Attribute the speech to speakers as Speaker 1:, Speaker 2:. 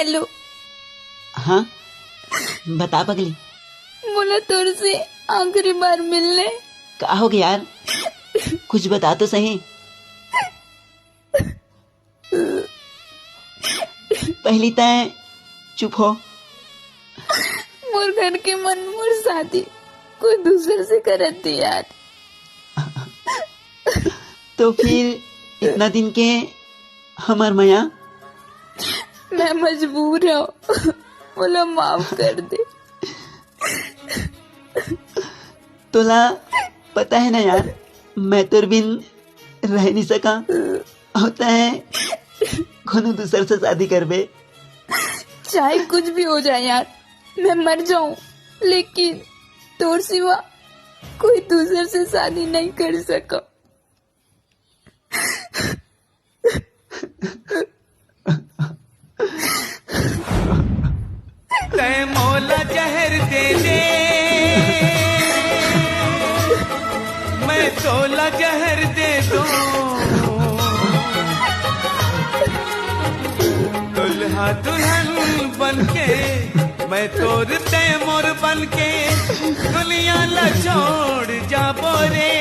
Speaker 1: Hello.
Speaker 2: हाँ बता पगली।
Speaker 1: बोला तोर से आखिरी बार मिलने।
Speaker 2: क्या हो गया यार, कुछ बता तो सही। पहली तय चुप हो।
Speaker 1: मोर घर के मन मोर शादी कोई दूसरे से करत थी यार।
Speaker 2: तो फिर इतना दिन के हमार माया।
Speaker 1: मैं मजबूर हूँ, बोला माफ कर दे।
Speaker 2: तोला पता है ना यार, मैं तेरे बिन रह नहीं सका। होता है कोनो दूसर से शादी करबे।
Speaker 1: चाहे कुछ भी हो जाए यार, मैं मर जाऊं, लेकिन तोर सिवा कोई दूसरे से शादी नहीं कर सका।
Speaker 3: तै मौला जहर दे दे, मैं तोला जहर दे दूं। दुल्हा दुल्हन बनके मैं तोर तैमूर बनके दुनिया ला छोड़ जाबो रे।